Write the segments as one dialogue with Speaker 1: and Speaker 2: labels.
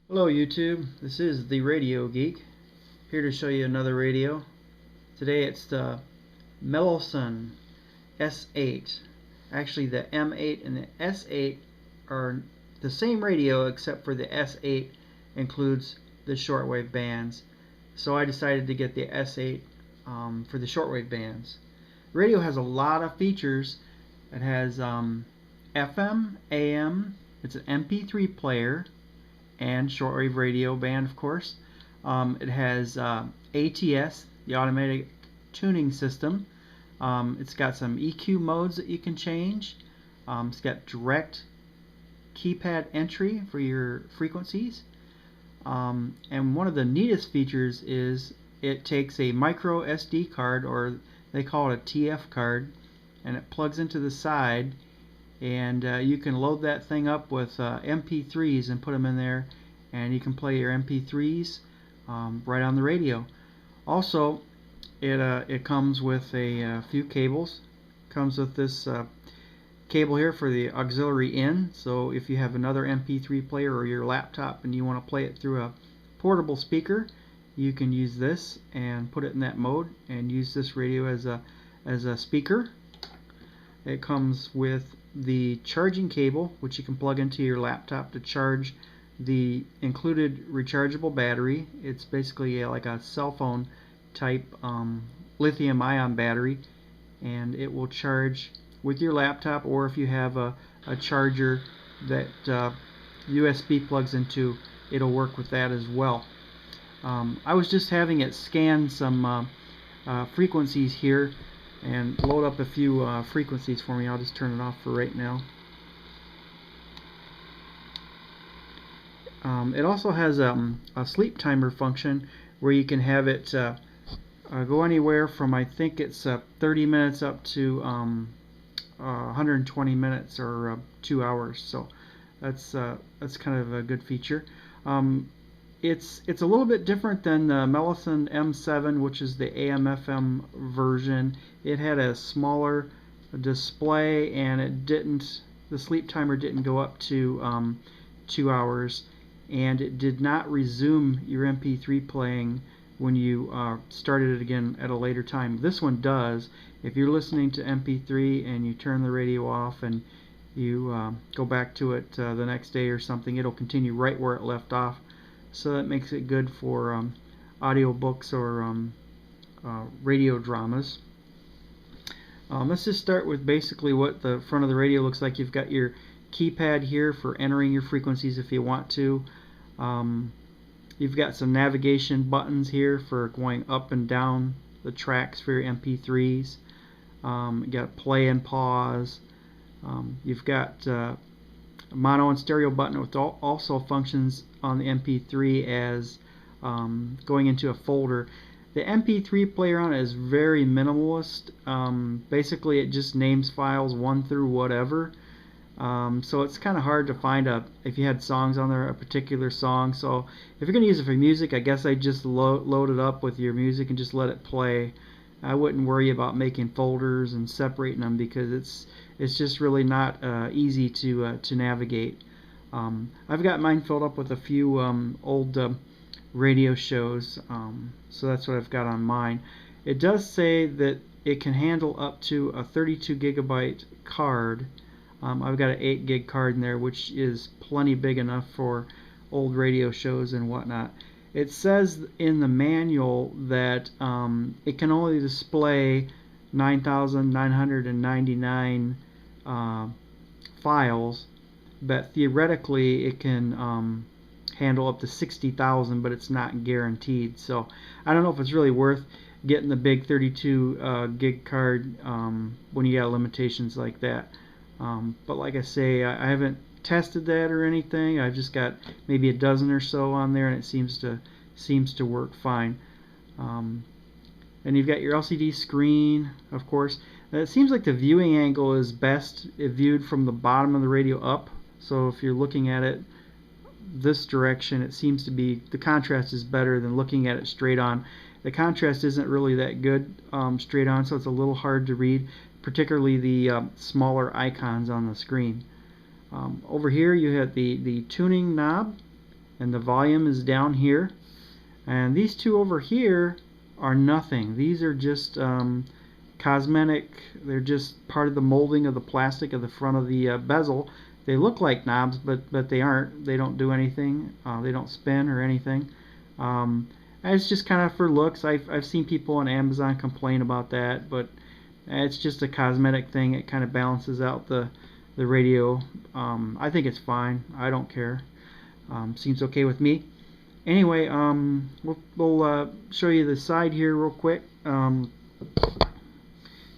Speaker 1: Hello YouTube, this is Theradiogeek, here to show you another radio. Today it's the Meloson S8. Actually the M8 and the S8 are the same radio, except for the S8 includes the shortwave bands. So I decided to get the S8 for the shortwave bands. The radio has a lot of features. It has FM, AM, it's an MP3 player, and shortwave radio band, of course. It has ATS, the automatic tuning system. It's got some EQ modes that you can change. It's got direct keypad entry for your frequencies. And one of the neatest features is it takes a micro SD card, or they call it a TF card, and it plugs into the side, and you can load that thing up with MP3s and put them in there, and you can play your MP3s right on the radio. Also, it comes with a few cables. Comes with this cable here for the auxiliary in, so if you have another MP3 player or your laptop and you want to play it through a portable speaker, you can use this and put it in that mode and use this radio as a speaker. It comes with the charging cable, which you can plug into your laptop to charge the included rechargeable battery. It's basically like a cell phone type lithium ion battery, and it will charge with your laptop, or if you have a charger that USB plugs into, it'll work with that as well. I was just having it scan some frequencies here and load up a few frequencies for me. I'll just turn it off for right now. It also has a sleep timer function where you can have it go anywhere from, I think it's 30 minutes up to 120 minutes or 2 hours. So that's kind of a good feature. It's a little bit different than the Meloson M7, which is the AM/FM version. It had a smaller display, and the sleep timer didn't go up to 2 hours, and it did not resume your MP3 playing when you started it again at a later time. This one does. If you're listening to MP3 and you turn the radio off and you go back to it the next day or something, it'll continue right where it left off. So that makes it good for audio books or radio dramas. Let's just start with basically what the front of the radio looks like. You've got your keypad here for entering your frequencies if you want to. You've got some navigation buttons here for going up and down the tracks for your MP3s. You got play and pause. You've got mono and stereo button, with also functions on the MP3 as going into a folder. The MP3 player on it is very minimalist. Basically it just names files 1 through whatever. So it's kind of hard to find if you had songs on there, a particular song. So if you're going to use it for music, I guess I'd just load it up with your music and just let it play. I wouldn't worry about making folders and separating them, because it's just really not easy to navigate. I've got mine filled up with a few old radio shows, so that's what I've got on mine. It does say that it can handle up to a 32 gigabyte card. I've got an 8 gig card in there, which is plenty big enough for old radio shows and whatnot. It says in the manual that it can only display 9,999 files, but theoretically it can handle up to 60,000, but it's not guaranteed. So I don't know if it's really worth getting the big 32 gig card when you got limitations like that. But like I say, I haven't tested that or anything. I've just got maybe a dozen or so on there, and it seems to work fine. And you've got your LCD screen, of course. It seems like the viewing angle is best viewed from the bottom of the radio up. So if you're looking at it this direction, it seems to be, the contrast is better than looking at it straight on. The contrast isn't really that good straight on, so it's a little hard to read, particularly the smaller icons on the screen. Over here you have the tuning knob, and the volume is down here. And these two over here are nothing. These are just cosmetic. They're just part of the molding of the plastic of the front of the bezel. They look like knobs, but they aren't. They don't do anything. They don't spin or anything. And it's just kind of for looks. I've seen people on Amazon complain about that, but it's just a cosmetic thing. It kind of balances out the radio. I think it's fine. I don't care. Seems okay with me. Anyway, we'll show you the side here real quick.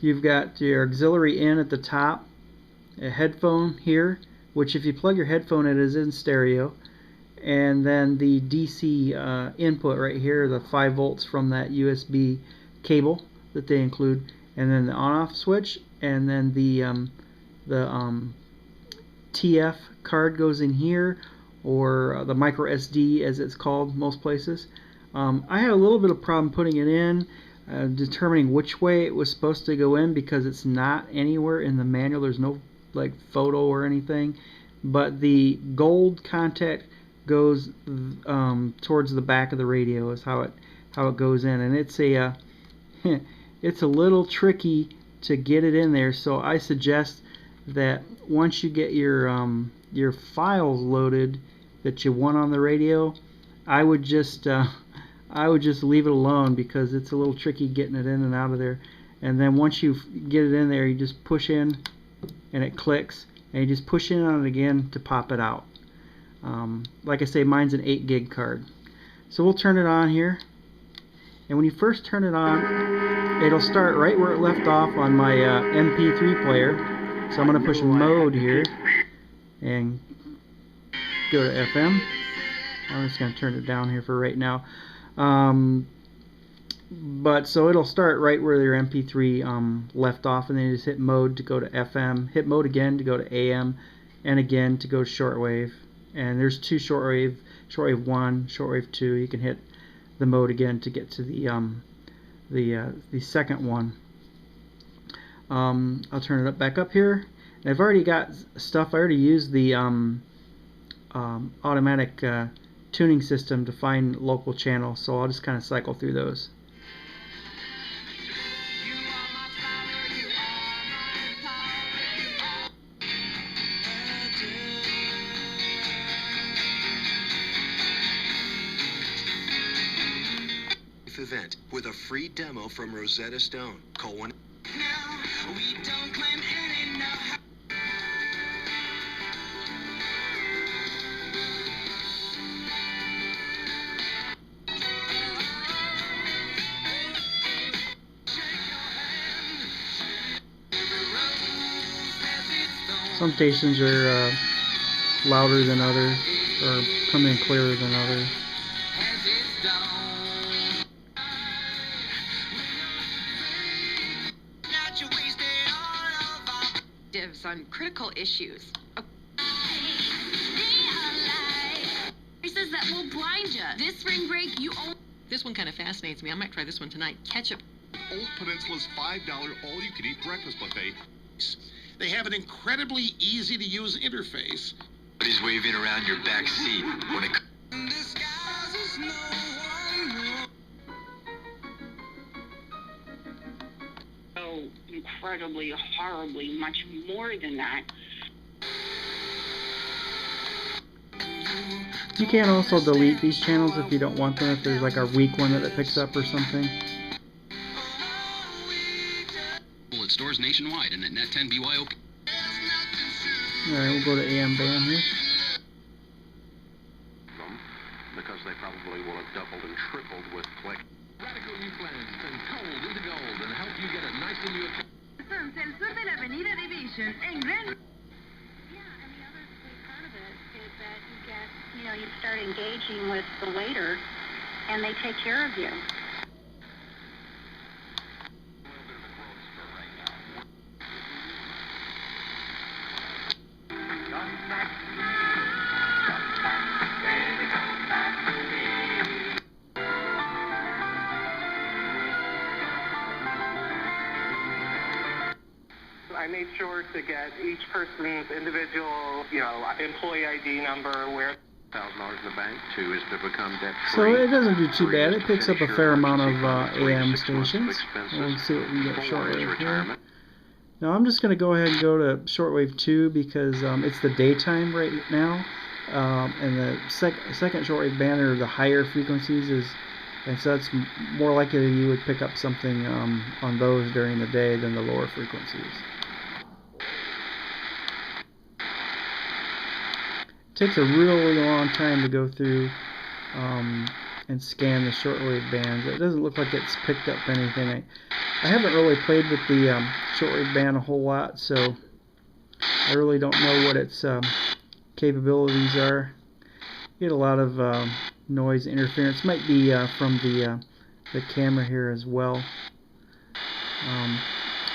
Speaker 1: You've got your auxiliary in at the top, a headphone here, which if you plug your headphone in, it is in stereo, and then the DC input right here, the 5 volts from that USB cable that they include, and then the on-off switch, and then the TF card goes in here, or the micro SD as it's called most places. I had a little bit of problem putting it in, determining which way it was supposed to go in, because it's not anywhere in the manual. There's no like photo or anything, but the gold contact goes towards the back of the radio is how it goes in, and it's a it's a little tricky to get it in there. So I suggest that once you get your files loaded that you want on the radio, I would just leave it alone, because it's a little tricky getting it in and out of there. And then once you get it in there, you just push in and it clicks, and you just push in on it again to pop it out. Like I say, mine's an 8 gig card. So we'll turn it on here, and when you first turn it on, it'll start right where it left off on my MP3 player. So I'm going to push mode here and go to FM. I'm just going to turn it down here for right now. But so it'll start right where your MP3 left off, and then you just hit mode to go to FM, hit mode again to go to AM, and again to go to shortwave. And there's two shortwave 1, shortwave 2. You can hit the mode again to get to the second one. I'll turn it back up here. And I've already got stuff. I already used the automatic tuning system to find local channels, so I'll just kind of cycle through those.
Speaker 2: Event with a free demo from Rosetta Stone. Call 1. No, we don't claim any know-how.
Speaker 1: Some stations are louder than others, or come in clearer than others.
Speaker 3: On critical issues. Voices that will blind you. This spring break, you own. This one kind of fascinates me. I might try this one tonight. Ketchup.
Speaker 4: Old Peninsula's $5 all-you-can-eat breakfast buffet. They have an incredibly easy-to-use interface.
Speaker 2: He's waving around your back seat when it.
Speaker 5: So incredibly, horribly, much more than that.
Speaker 1: You can also delete these channels if you don't want them, if there's like a weak one that it picks up or something.
Speaker 6: Well, it stores nationwide and at Net 10 BYOP.
Speaker 1: Alright, we'll go to AM band here.
Speaker 4: Because they probably will have doubled and tripled with click. Radical new plans turn cold into gold and help you get a nice new.
Speaker 7: El sur de la avenida Division en Gran.
Speaker 5: Yeah, and the other sweet part of it is that you start engaging with the waiter, and they take care of you.
Speaker 8: I made sure to get each person's individual, employee ID number, where
Speaker 4: $1,000 in the bank. 2 is to become debt
Speaker 1: So
Speaker 4: free.
Speaker 1: it doesn't do too
Speaker 4: 3
Speaker 1: bad.
Speaker 4: is
Speaker 1: It
Speaker 4: to
Speaker 1: picks up a
Speaker 4: finish
Speaker 1: fair
Speaker 4: your
Speaker 1: amount of
Speaker 4: emergency fund. 3
Speaker 1: AM
Speaker 4: 6 months of
Speaker 1: stations.
Speaker 4: expenses.
Speaker 1: We'll see what we get
Speaker 4: 4 is
Speaker 1: shortwave here.
Speaker 4: retirement.
Speaker 1: Now I'm just going to go ahead and go to shortwave 2 because it's the daytime right now, and the second shortwave band are the higher frequencies, and so it's more likely that you would pick up something on those during the day than the lower frequencies. It takes a really long time to go through and scan the shortwave bands. It doesn't look like it's picked up anything. I haven't really played with the shortwave band a whole lot, so I really don't know what its capabilities are. You get a lot of noise interference. Might be from the camera here as well.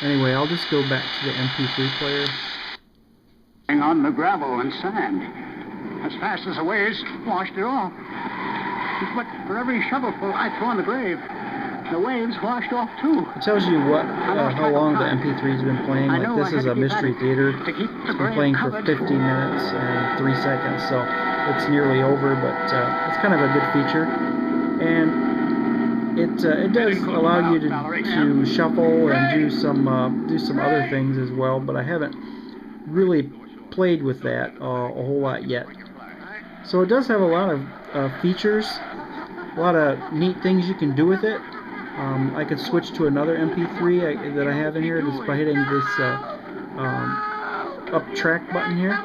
Speaker 1: Anyway, I'll just go back to the MP3 player.
Speaker 8: On the gravel and sand, as fast as the waves washed it off. But for every shovelful I throw in the grave, the waves washed off too.
Speaker 1: It tells you what, how long the MP3's been playing. Like this is a Mystery Theater. It's been playing for 50 minutes and 3 seconds, so it's nearly over. But it's kind of a good feature, and it does allow you to shuffle and do some other things as well. But I haven't really played with that a whole lot yet. So it does have a lot of features, a lot of neat things you can do with it. I could switch to another MP3 that I have in here just by hitting this up track button here.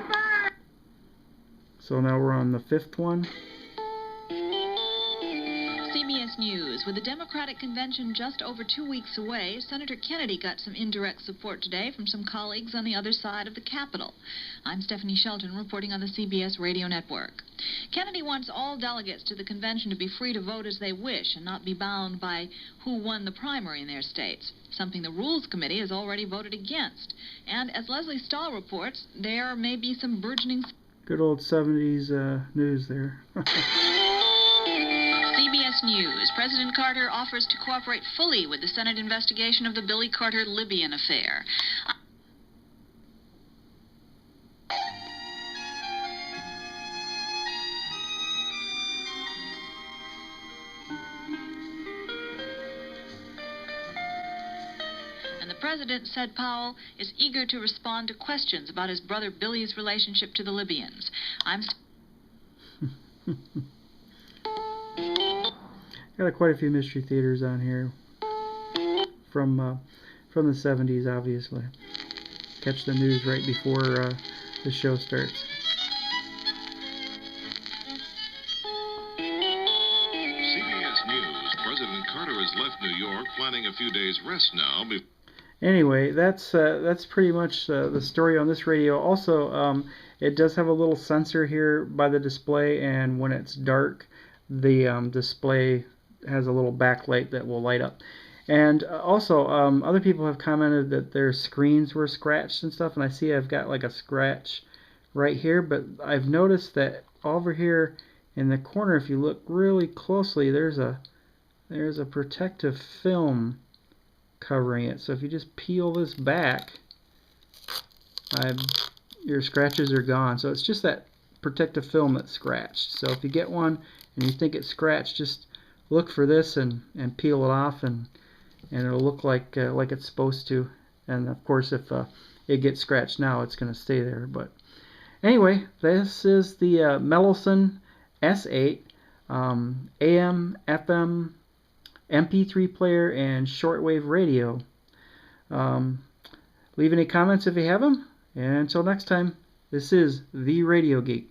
Speaker 1: So now we're on the 5th one.
Speaker 9: CBS News. With the Democratic convention just over 2 weeks away, Senator Kennedy got some indirect support today from some colleagues on the other side of the Capitol. I'm Stephanie Shelton reporting on the CBS Radio Network. Kennedy wants all delegates to the convention to be free to vote as they wish and not be bound by who won the primary in their states, something the Rules Committee has already voted against. And as Leslie Stahl reports, there may be some burgeoning...
Speaker 1: Good old 70s news there.
Speaker 9: CBS News. President Carter offers to cooperate fully with the Senate investigation of the Billy Carter Libyan affair. And the president said Powell is eager to respond to questions about his brother Billy's relationship to the Libyans.
Speaker 1: Got quite a few Mystery Theaters on here from the 70s, obviously. Catch the news right before the show starts.
Speaker 10: CBS News. President Carter has left New York, planning a few days' rest now.
Speaker 1: Anyway, that's pretty much the story on this radio. Also, it does have a little sensor here by the display, and when it's dark, the display has a little backlight that will light up. And also, other people have commented that their screens were scratched and stuff, and I see I've got like a scratch right here, but I've noticed that over here in the corner, if you look really closely, there's a protective film covering it. So if you just peel this back, your scratches are gone. So it's just that protective film that's scratched. So if you get one and you think it's scratched, just look for this and peel it off, and it'll look like it's supposed to. And of course, if it gets scratched now, it's going to stay there. But anyway, this is the Meloson S8 AM, FM, MP3 player, and shortwave radio. Leave any comments if you have them. And until next time, this is The Radio Geek.